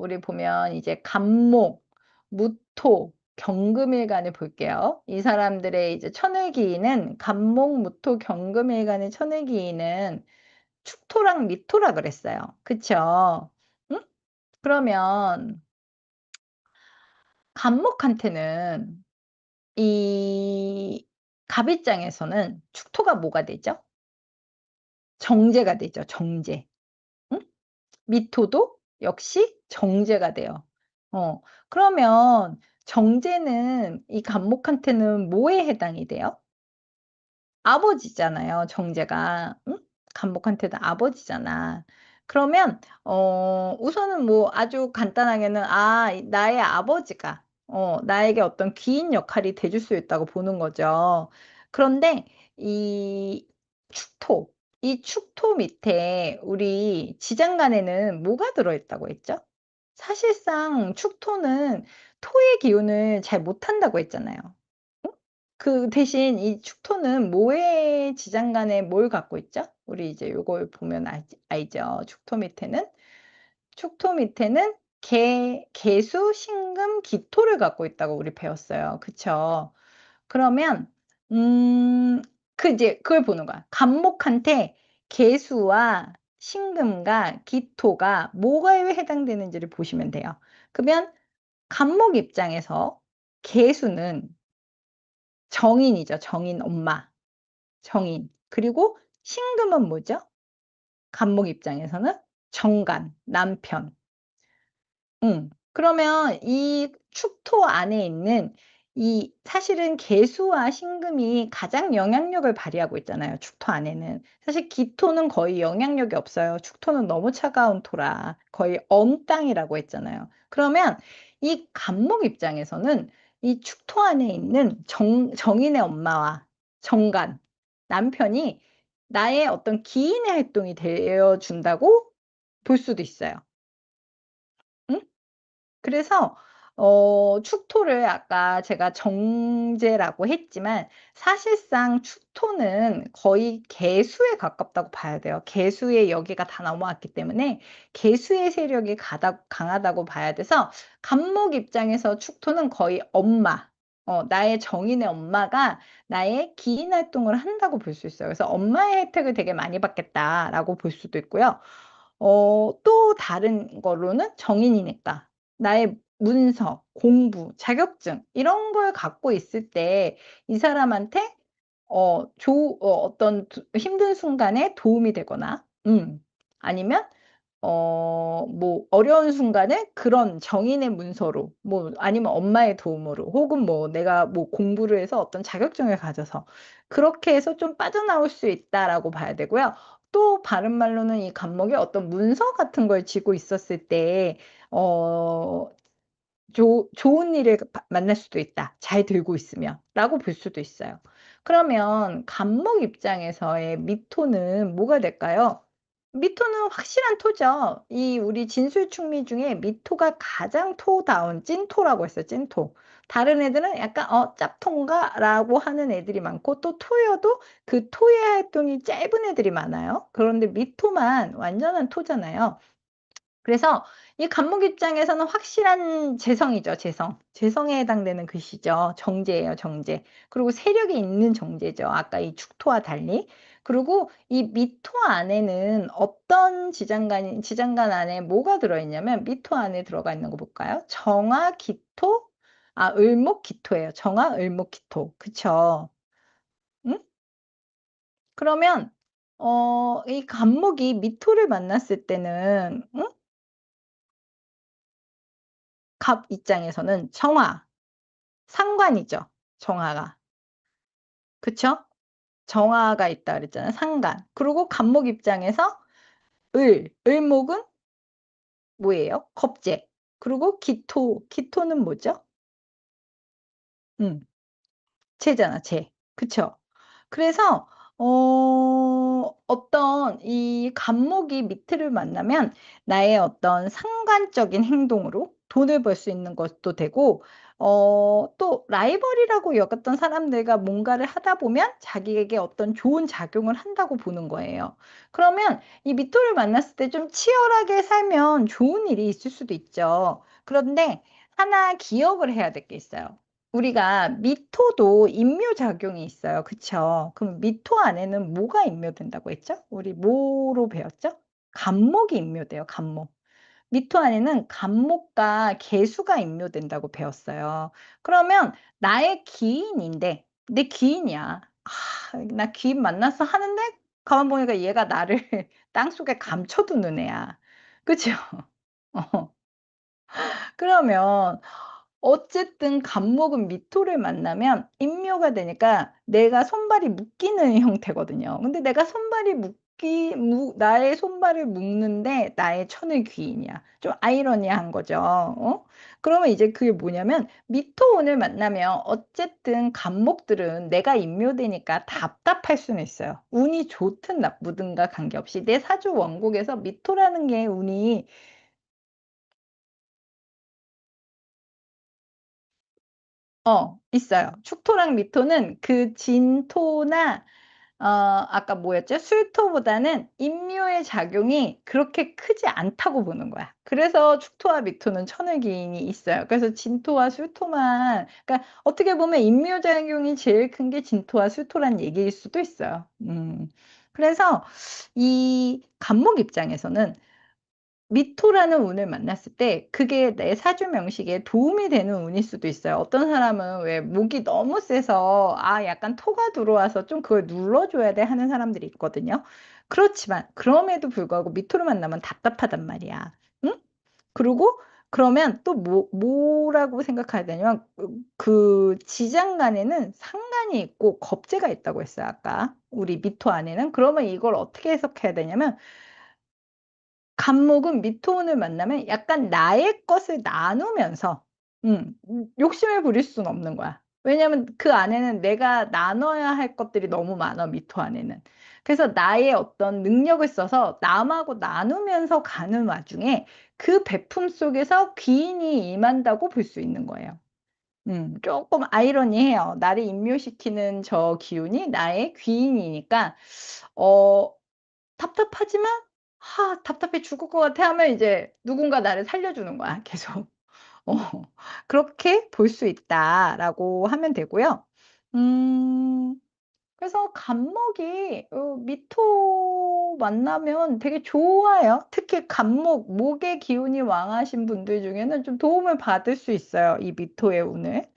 우리 보면 이제 간목, 무토, 경금일간을 볼게요. 이 사람들의 이제 천을기인은 간목, 무토, 경금일간의 천을기인은 축토랑 미토라 그랬어요. 그쵸? 응? 그러면 간목한테는 이 갑입장에서는 축토가 뭐가 되죠? 정제가 되죠, 정제. 응? 미토도 역시 정제가 돼요. 어 그러면 정제는 이 간목한테는 뭐에 해당이 돼요? 아버지잖아요, 정제가. 응? 간목한테는 아버지잖아. 그러면 우선은 뭐 아주 간단하게는 이 나의 아버지가 나에게 어떤 귀인 역할이 돼줄 수 있다고 보는 거죠. 그런데 이 축토, 이 축토 밑에 우리 지장간에는 뭐가 들어 있다고 했죠? 사실상 축토는 토의 기운을 잘 못한다고 했잖아요. 그 대신 이 축토는 모의 지장간에 뭘 갖고 있죠? 우리 이제 요걸 보면 알죠. 축토 밑에는 개수, 신금, 기토를 갖고 있다고 우리 배웠어요. 그쵸? 그러면 이제 그걸 보는 거야. 간목한테 개수와 신금과 기토가 뭐가에 해당되는지를 보시면 돼요. 그러면 간목 입장에서 개수는 정인이죠. 정인 엄마. 정인. 그리고 신금은 뭐죠? 간목 입장에서는 정관, 남편. 그러면 이 축토 안에 있는 이 사실은 개수와 신금이 가장 영향력을 발휘하고 있잖아요, 축토 안에는. 사실 기토는 거의 영향력이 없어요. 축토는 너무 차가운 토라 거의 엄 땅이라고 했잖아요. 그러면 이 간목 입장에서는 이 축토 안에 있는 정인의 엄마와 정관, 남편이 나의 어떤 기인의 활동이 되어 준다고 볼 수도 있어요. 응? 그래서 축토를 아까 제가 정제라고 했지만 사실상 축토는 거의 개수에 가깝다고 봐야 돼요. 개수의 여기가 다 넘어왔기 때문에 개수의 세력이 가다 강하다고 봐야 돼서 간목 입장에서 축토는 거의 엄마, 나의 정인의 엄마가 나의 기인 활동을 한다고 볼 수 있어요. 그래서 '엄마의 혜택을 되게 많이 받겠다.'라고 볼 수도 있고요. 또 다른 거로는 정인이니까 나의 문서, 공부, 자격증 이런 걸 갖고 있을 때 이 사람한테 어떤 힘든 순간에 도움이 되거나 아니면 뭐 어려운 순간에 그런 정인의 문서로 뭐 아니면 엄마의 도움으로 혹은 뭐 내가 뭐 공부를 해서 어떤 자격증을 가져서 그렇게 해서 좀 빠져나올 수 있다라고 봐야 되고요. 또 바른 말로는 이 간목이 어떤 문서 같은 걸 쥐고 있었을 때어 좋은 일을 만날 수도 있다, 잘 들고 있으면.'라고 볼 수도 있어요. 그러면 간목 입장에서의 미토는 뭐가 될까요? 미토는 확실한 토죠. 이 우리 진술충미 중에 미토가 가장 토다운 찐토라고 했어요, 찐토. 다른 애들은 약간 '짭토인가?'라고 하는 애들이 많고 또 토여도 그 토의 활동이 짧은 애들이 많아요. 그런데 미토만 완전한 토잖아요. 그래서 이 간목 입장에서는 확실한 재성이죠, 재성. 재성에 해당되는 글씨죠. 정제예요, 정제. 그리고 세력이 있는 정제죠, 아까 이 축토와 달리. 그리고 이 미토 안에는 어떤 지장간 안에 뭐가 들어 있냐면 미토 안에 들어가 있는 거 볼까요? 정화, 기토, 을목, 기토예요. 정화, 을목, 기토. 그쵸? 응? 그러면 이 간목이 미토를 만났을 때는 갑 입장에서는 정화, 상관이죠, 정화가. 그쵸? 정화가 있다 그랬잖아요, 상관. 그리고 간목 입장에서 을목은 뭐예요? 겁재. 그리고 기토는 뭐죠? 음 재잖아, 재. 그쵸? 그래서 어떤 이 간목이 미토를 만나면 나의 어떤 상관적인 행동으로 돈을 벌 수 있는 것도 되고 또 라이벌이라고 여겼던 사람들과 뭔가를 하다 보면 자기에게 어떤 좋은 작용을 한다고 보는 거예요. 그러면 이 미토를 만났을 때 좀 치열하게 살면 좋은 일이 있을 수도 있죠. 그런데 하나 기억을 해야 될 게 있어요. 우리가 미토도 인묘작용이 있어요. 그쵸? 그럼 미토 안에는 뭐가 인묘된다고 했죠? 우리 뭐로 배웠죠? 간목이 인묘돼요, 간목. 미토 안에는 간목과 계수가 인묘된다고 배웠어요. 그러면 나의 기인인데 내 기인이야. '아 나 기인 만났어.' 하는데 가만 보니까 얘가 나를 땅속에 감춰두는 애야. 그죠? 어. 그러면 어쨌든 간목은 미토를 만나면 인묘가 되니까 내가 손발이 묶이는 형태거든요. 근데 내가 손발이 묶이 무 나의 손발을 묶는데 나의 천을 귀인이야. 좀 아이러니한 거죠. 그러면 이제 그게 뭐냐면 미토운을 만나면 어쨌든 간목들은 내가 인묘되니까 답답할 수는 있어요. 운이 좋든 나쁘든가 관계없이 내 사주 원국에서 미토라는 게 운이 있어요. 축토랑 미토는 그 진토나 아까 뭐였죠? 술토보다는 인묘의 작용이 그렇게 크지 않다고 보는 거야. 그래서 축토와 미토는 천을 기인이 있어요. 그래서 진토와 술토만 그러니까 어떻게 보면 인묘 작용이 제일 큰 게 진토와 술토란 얘기일 수도 있어요. 그래서 이 간목 입장에서는 미토라는 운을 만났을 때 그게 내 사주 명식에 도움이 되는 운일 수도 있어요. 어떤 사람은 왜 목이 너무 세서 '아 약간 토가 들어와서 좀 그걸 눌러 줘야 돼.' 하는 사람들이 있거든요. 그렇지만 그럼에도 불구하고 미토를 만나면 답답하단 말이야. 응? 그리고 그러면 또 뭐라고 생각해야 되냐면 그 지장간에는 상간이 있고 겁재가 있다고 했어요 아까 우리 미토 안에는. 그러면 이걸 어떻게 해석해야 되냐면 간목은 미토운을 만나면 약간 나의 것을 나누면서 욕심을 부릴 수는 없는 거야. 왜냐하면 그 안에는 내가 나눠야 할 것들이 너무 많아 미토 안에는. 그래서 나의 어떤 능력을 써서 남하고 나누면서 가는 와중에 그 베품 속에서 귀인이 임한다고 볼 수 있는 거예요. 쪼끔 아이러니해요. 나를 임묘시키는 저 기운이 나의 귀인이니까 어 답답하지만 '하 답답해 죽을 것 같아.' 하면 이제 누군가 나를 살려주는 거야 계속. 어 그렇게 볼 수 있다라고 하면 되고요. 음 그래서 간목이 미토 만나면 되게 좋아요. 특히 간목, 목의 기운이 왕하신 분들 중에는 좀 도움을 받을 수 있어요, 이 미토의 운을.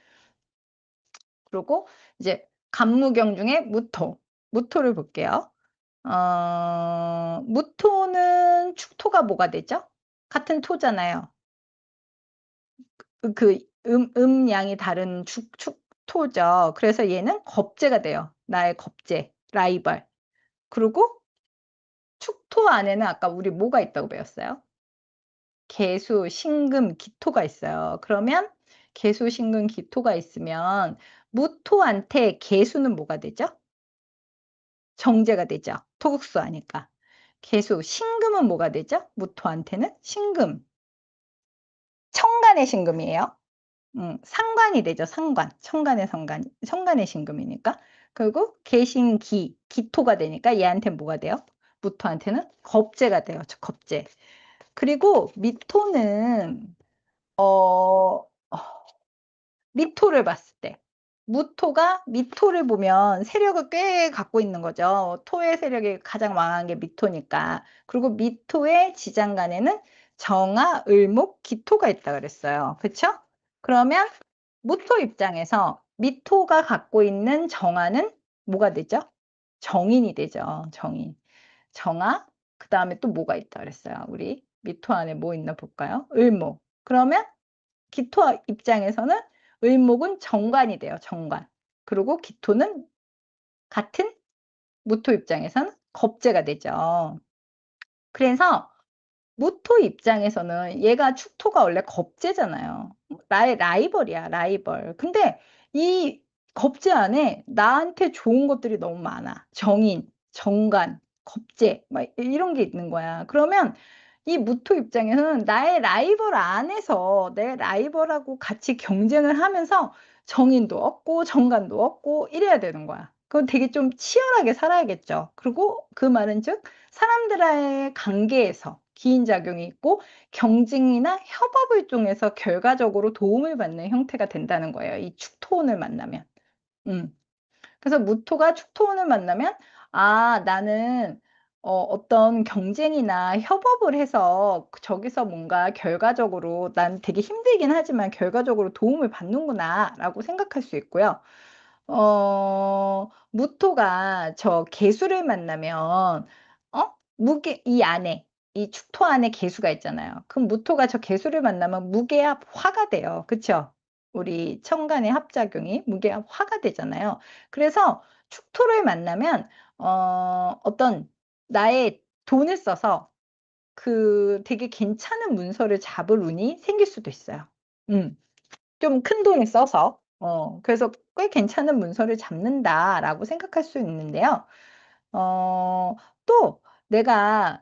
그리고 이제 간무경 중에 무토, 무토를 볼게요. 무토는 축토가 뭐가 되죠? 같은 토잖아요. 양이 다른 축토죠. 그래서 얘는 겁재가 돼요. 나의 겁재, 라이벌. 그리고 축토 안에는 아까 우리 뭐가 있다고 배웠어요? 계수, 신금, 기토가 있어요. 그러면 계수, 신금, 기토가 있으면 무토한테 계수는 뭐가 되죠? 정제가 되죠. 토국수하니까. 계수, 신금은 뭐가 되죠? 무토한테는 신금. 청간의 신금이에요. 상관이 되죠, 상관. 천간의 성간 천간의 신금이니까. 그리고 계신기, 기토가 되니까 얘한테는 뭐가 돼요? 무토한테는 겁재가 돼요, 겁재. 그리고 미토는 어 미토를 봤을 때 무토가 미토를 보면 세력을 꽤 갖고 있는 거죠. 토의 세력이 가장 왕한 게 미토니까. 그리고 미토의 지장간에는 정화, 을목, 기토가 있다 그랬어요. 그쵸? 그러면 무토 입장에서 미토가 갖고 있는 정화는 뭐가 되죠? 정인이 되죠, 정인. 정화 그다음에 또 뭐가 있다 그랬어요, 우리? 미토 안에 뭐 있나 볼까요? 을목. 그러면 기토 입장에서는 을목은 정관이 돼요, 정관. 그리고 기토는 같은 무토 입장에서는 겁재가 되죠. 그래서 무토 입장에서는 얘가 축토가 원래 겁재잖아요. 나의 라이벌이야, 라이벌. 근데 이 겁재 안에 나한테 좋은 것들이 너무 많아. 정인, 정관, 겁재 막 이런 게 있는 거야. 그러면 이 무토 입장에서는 나의 라이벌 안에서 내 라이벌하고 같이 경쟁을 하면서 정인도 얻고 정관도 얻고 이래야 되는 거야. 그건 되게 좀 치열하게 살아야겠죠. 그리고 그 말은즉 사람들과의 관계에서 기인작용이 있고 경쟁이나 협업을 통해서 결과적으로 도움을 받는 형태가 된다는 거예요, 이 축토운을 만나면. 음. 그래서 무토가 축토운을 만나면 '아 나는 어떤 경쟁이나 협업을 해서 저기서 뭔가 결과적으로 난 되게 힘들긴 하지만 결과적으로 도움을 받는구나.'라고 생각할 수 있고요. 무토가 저 개수를 만나면 무게 이 안에 이 축토 안에 개수가 있잖아요. 그럼 무토가 저 개수를 만나면 무게합 화가 돼요. 그쵸? 우리 천간의 합작용이 무게합 화가 되잖아요. 그래서 축토를 만나면 어떤 나의 돈을 써서 되게 괜찮은 문서를 잡을 운이 생길 수도 있어요. 음. 좀 큰돈을 써서. 그래서 '꽤 괜찮은 문서를 잡는다.'라고 생각할 수 있는데요. 어 또 내가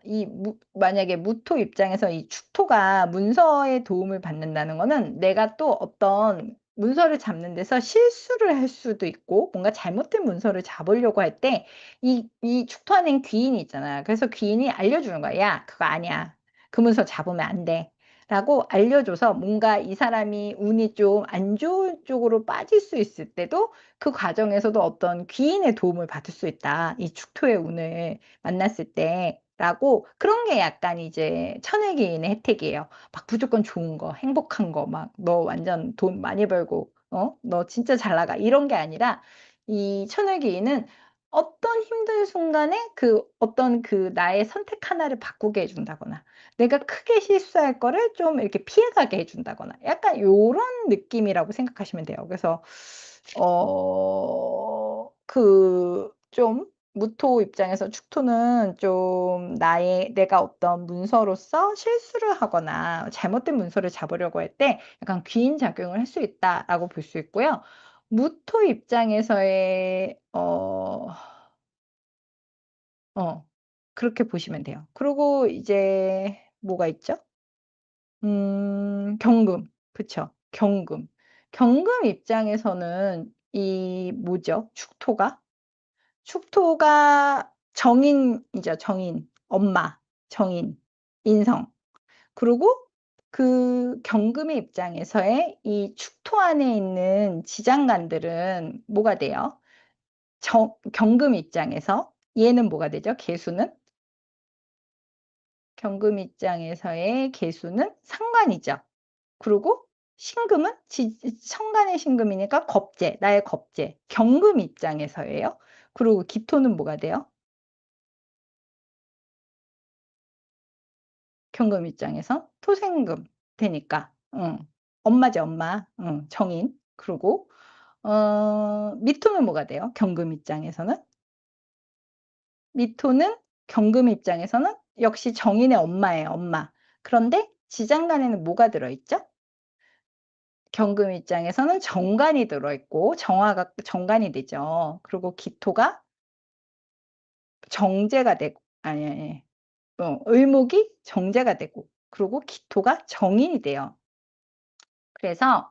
만약에 무토 입장에서 이 축토가 문서에 도움을 받는다는 거는 내가 또 어떤 문서를 잡는 데서 실수를 할 수도 있고 뭔가 잘못된 문서를 잡으려고 할 때 이 축토 안엔 귀인이 있잖아요. 그래서 귀인이 알려주는 거야. "야 그거 아니야. 그 문서 잡으면 안 돼." 라고 알려줘서 뭔가 이 사람이 운이 좀 안 좋은 쪽으로 빠질 수 있을 때도 그 과정에서도 어떤 귀인의 도움을 받을 수 있다. 이 축토의 운을 만났을 때라고 그런 게 약간 이제 천을기인의 혜택이에요. 막 무조건 좋은 거, 행복한 거 막 "너 완전 돈 많이 벌고 너 진짜 잘 나가." 이런 게 아니라 이 천을기인은 어떤 힘든 순간에 어떤 나의 선택 하나를 바꾸게 해 준다거나 내가 크게 실수할 거를 좀 이렇게 피해 가게 해 준다거나 약간 요런 느낌이라고 생각하시면 돼요. 그래서 좀 무토 입장에서 축토는 좀 내가 어떤 문서로서 실수를 하거나 잘못된 문서를 잡으려고 할 때 약간 귀인 작용을 할 수 있다라고 볼 수 있고요. 무토 입장에서의 그렇게 보시면 돼요. 그리고 이제 뭐가 있죠? 경금. 그쵸. 경금. 경금 입장에서는 이 뭐죠? 축토가 정인이죠, 정인. 엄마, 정인, 인성. 그리고 그 경금의 입장에서의 이 축토 안에 있는 지장간들은 뭐가 돼요? 경금 입장에서 얘는 뭐가 되죠? 개수는? 경금 입장에서의 개수는 상관이죠. 그리고 신금은 천간의 신금이니까 겁재, 나의 겁재. 경금 입장에서예요. 그리고 기토는 뭐가 돼요? 경금 입장에서 토생금 되니까. 엄마죠, 엄마. 정인. 그리고 미토는 뭐가 돼요? 경금 입장에서는? 미토는 경금 입장에서는 역시 정인의 엄마예요, 엄마. 그런데 지장간에는 뭐가 들어 있죠? 경금 입장에서는 정관이 들어 있고 정화가 정관이 되죠. 그리고 기토가 정제가 되고 아니. 을목이 정제가 되고 그리고 기토가 정인이 돼요. 그래서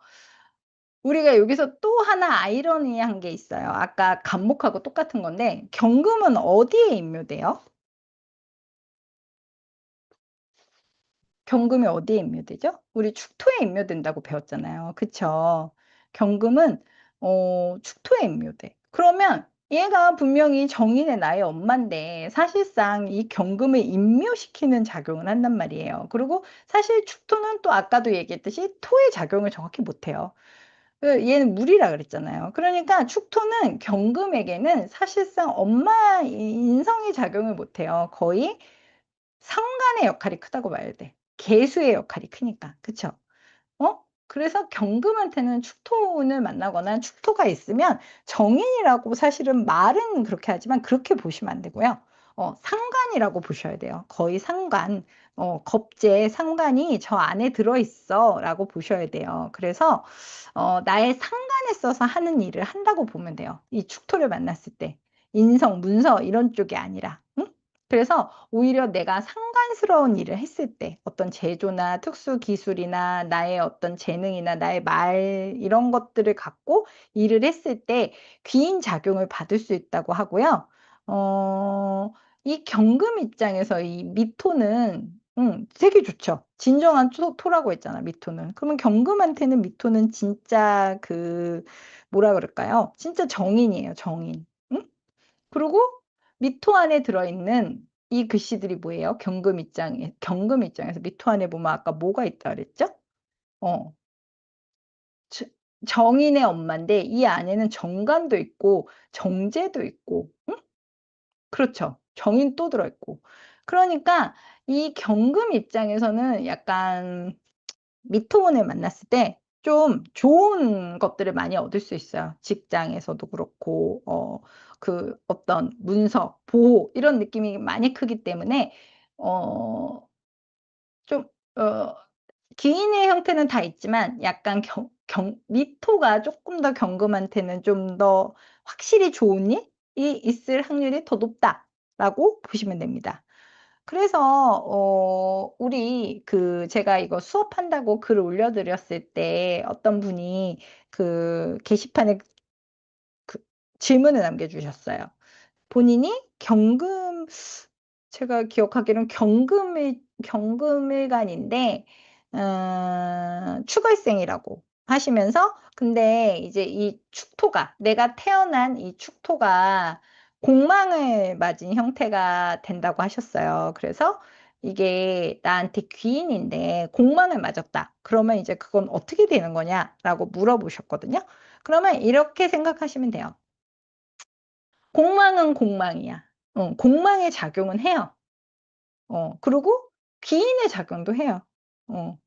우리가 여기서 또 하나 아이러니한 게 있어요. 아까 간목하고 똑같은 건데 경금은 어디에 임묘돼요? 경금이 어디에 임묘되죠? 우리 축토에 임묘된다고 배웠잖아요. 그쵸? 경금은 축토에 임묘돼. 그러면 얘가 분명히 정인의 나의 엄마인데 사실상 이 경금을 임묘시키는 작용을 한단 말이에요. 그리고 사실 축토는 또 아까도 얘기했듯이 토의 작용을 정확히 못 해요. 얘는 물이라 그랬잖아요. 그러니까 축토는 경금에게는 사실상 엄마 인성이 작용을 못 해요. 거의 상관의 역할이 크다고 봐야 돼. 계수의 역할이 크니까. 그쵸? 그래서 경금한테는 축토운을 만나거나 축토가 있으면 정인이라고 사실은 말은 그렇게 하지만 그렇게 보시면 안 되고요. 상관이라고 보셔야 돼요. 거의 상관. 겁재 상관이 저 안에 들어 있어라고 보셔야 돼요. 그래서 나의 상관에 써서 하는 일을 한다고 보면 돼요. 이 축토를 만났을 때. 인성, 문서 이런 쪽이 아니라. 응? 그래서 오히려 내가 상관스러운 일을 했을 때 어떤 제조나 특수 기술이나 나의 어떤 재능이나 나의 말 이런 것들을 갖고 일을 했을 때 귀인 작용을 받을 수 있다고 하고요. 어 이 경금 입장에서 이 미토는 되게 좋죠. 진정한 토라고 했잖아 미토는. 그러면 경금한테는 미토는 진짜 그 뭐라 그럴까요? 진짜 정인이에요 정인. 응? 그리고 미토 안에 들어있는 이 글씨들이 뭐예요? 경금 입장에서 미토 안에 보면 아까 뭐가 있다 그랬죠? 어. 저 정인의 엄마인데 이 안에는 정관도 있고 정제도 있고 그렇죠. 정인 또 들어 있고. 그러니까 이 경금 입장에서는 약간 미토운을 만났을 때 좀 좋은 것들을 많이 얻을 수 있어요. 직장에서도 그렇고 그 어떤 문서, 보호 이런 느낌이 많이 크기 때문에 어 좀 기인의 형태는 다 있지만 약간 경 미토가 쪼끔 더 경금한테는 좀 더 확실히 좋은 일이 있을 확률이 더 높다라고 보시면 됩니다. 그래서 우리 그 제가 이거 수업한다고 글을 올려 드렸을 때 어떤 분이 그 게시판에 그 질문을 남겨 주셨어요. 본인이 경금 제가 기억하기로는 경금일간인데 추걸생이라고 하시면서 근데 이제 이 축토가 내가 태어난 이 축토가 공망을 맞은 형태가 된다고 하셨어요. 그래서 이게 나한테 귀인인데 공망을 맞았다. 그러면 이제 "그건 어떻게 되는 거냐?"라고 물어보셨거든요. 그러면 이렇게 생각하시면 돼요. 공망은 공망이야. 공망의 작용은 해요. 그리고 귀인의 작용도 해요. 어.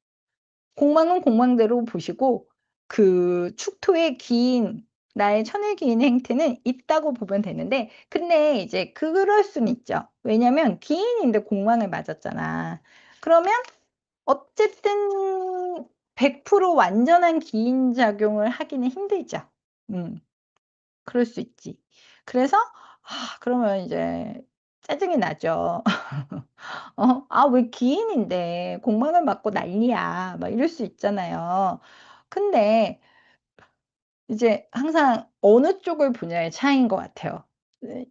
공망은 공망대로 보시고 그 축토의 기인 나의 천의 기인의 행태는 있다고 보면 되는데 근데 이제 그럴 수는 있죠. 왜냐면 기인인데 공망을 맞았잖아. 그러면 어쨌든 100% 완전한 기인 작용을 하기는 힘들죠. 음. 그럴 수 있지. 그래서 그러면 이제 짜증이 나죠. '아 왜 기인인데 공방을 맞고 난리야.' 막 이럴 수 있잖아요. 근데 이제 항상 어느 쪽을 보냐의 차이인 것 같아요,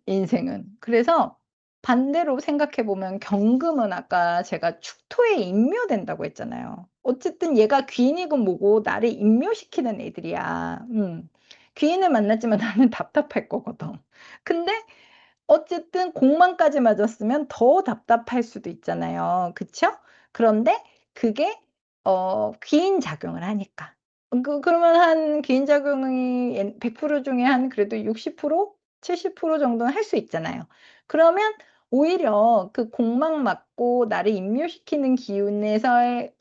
인생은. 그래서 반대로 생각해 보면 경금은 아까 제가 축토에 인묘된다고 했잖아요. 어쨌든 얘가 귀인이건 뭐고 나를 인묘시키는 애들이야. 귀인을 만났지만 나는 답답할 거거든. 근데 어쨌든 공만까지 맞았으면 더 답답할 수도 있잖아요. 그쵸? 그런데 그게 귀인 작용을 하니까. 그러면 한 귀인 작용이 100% 중에 한 그래도 60% 70% 정도는 할 수 있잖아요. 그러면 오히려 그 공망 맞고 나를 인묘시키는 기운에서의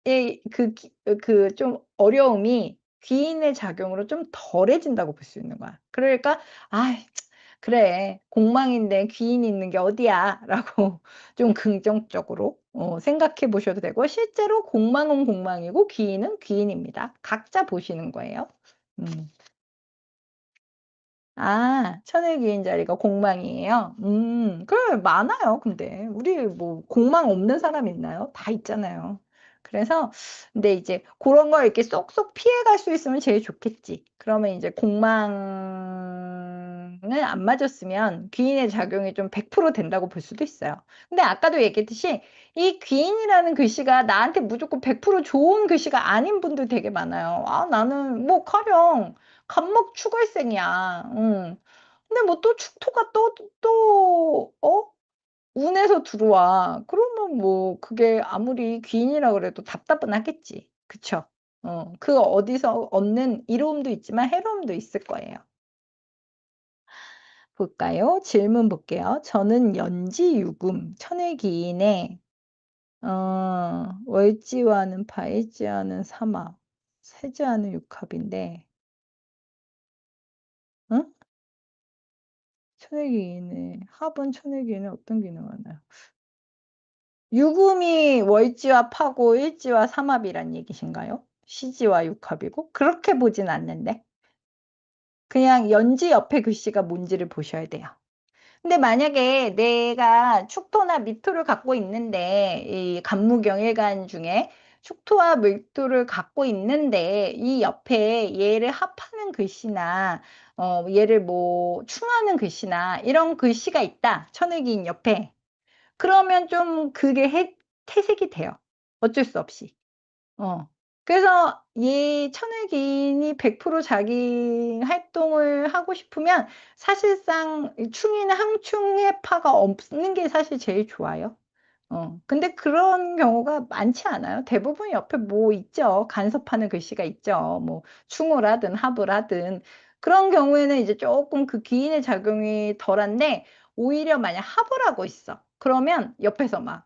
그 좀 어려움이 귀인의 작용으로 좀 덜해진다고 볼 수 있는 거야. 그러니까 '아이 그래. 공망인데 귀인이 있는 게 어디야.'라고 좀 긍정적으로 생각해 보셔도 되고 실제로 공망은 공망이고 귀인은 귀인입니다. 각자 보시는 거예요. 음. 천의 귀인 자리가 공망이에요? 그래 많아요 근데. 우리 뭐 공망 없는 사람 있나요? 다 있잖아요. 그래서 근데 이제 고런 걸 이렇게 쏙쏙 피해 갈 수 있으면 제일 좋겠지. 그러면 이제 공망을 안 맞았으면 귀인의 작용이 좀 100% 된다고 볼 수도 있어요. 근데 아까도 얘기했듯이 이 귀인이라는 글씨가 나한테 무조건 100% 좋은 글씨가 아닌 분들 되게 많아요. 나는 뭐 커녕 갑목 추걸생이야. 근데 뭐 또 축토가 운에서 들어와. 그러면 뭐 그게 아무리 귀인이라 그래도 답답은 하겠지. 그쵸? 그 어디서 얻는 이로움도 있지만 해로움도 있을 거예요. 볼까요? 질문 볼게요. 저는 연지유금 천의 기인에 월지화는 바일지화는 삼합, 세지화는 육합인데 응? 천혜기인의 합은 천혜기인의 어떤 기능을 하나요? 유금이 월지와 파고 일지와 삼합이란 얘기신가요? 시지와 육합이고? 그렇게 보진 않는데. 그냥 연지 옆에 글씨가 뭔지를 보셔야 돼요. 근데 만약에 내가 축토나 미토를 갖고 있는데 이 간무경 일간 중에 축토와 미토를 갖고 있는데 이 옆에 얘를 합하는 글씨나 얘를 뭐 충하는 글씨나 이런 글씨가 있다, 천을기인 옆에. 그러면 좀 그게 태색이 돼요, 어쩔 수 없이. 어. 그래서 이 천을기인이 100% 자기 활동을 하고 싶으면 사실상 이 충이나 항충해파가 없는 게 사실 제일 좋아요. 근데 그런 경우가 많지 않아요. 대부분 옆에 뭐 있죠. 간섭하는 글씨가 있죠. 뭐 충을 하든 합을 하든. 그런 경우에는 이제 쪼끔 그 기인의 작용이 덜한데, 오히려 만약 합을 하고 있어. 그러면 옆에서 막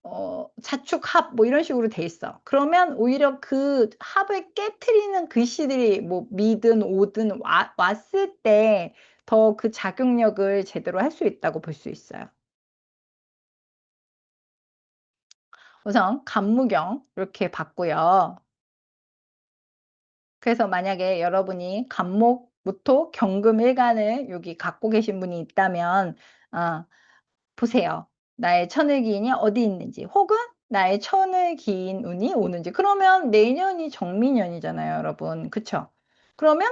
어 자축합 뭐 이런 식으로 돼 있어. 그러면 오히려 그 합을 깨트리는 글씨들이 뭐 미든 오든 왔을 때 더 그 작용력을 제대로 할 수 있다고 볼 수 있어요. 우선 간무경 이렇게 봤고요. 그래서 만약에 여러분이 간목, 무토, 경금 일간을 여기 갖고 계신 분이 있다면 아 보세요. 나의 천을 기인이 어디 있는지, 혹은 나의 천을 기인 운이 오는지. 그러면 내년이 정미년이잖아요, 여러분. 그쵸? 그러면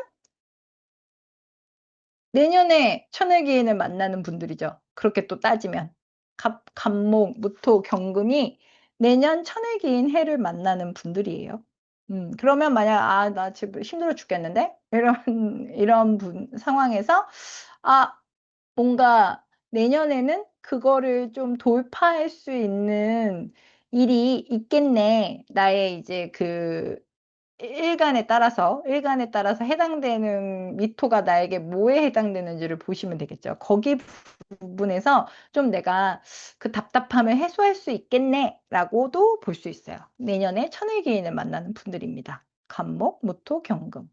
내년에 천을 기인을 만나는 분들이죠, 그렇게 또 따지면. 갑 간목, 무토, 경금이 내년 천을 기인 해를 만나는 분들이에요. 그러면 만약 '아 나 지금 힘들어 죽겠는데?' 이런 상황에서 아 뭔가 '내년에는 그거를 좀 돌파할 수 있는 일이 있겠네.' 나의 이제 그 일간에 따라서 해당되는 미토가 나에게 뭐에 해당되는지를 보시면 되겠죠. 거기 부분에서 좀 '내가 그 답답함을 해소할 수 있겠네.'라고도 볼 수 있어요. 내년에 천을기인을 만나는 분들입니다. 간목, 무토, 경금.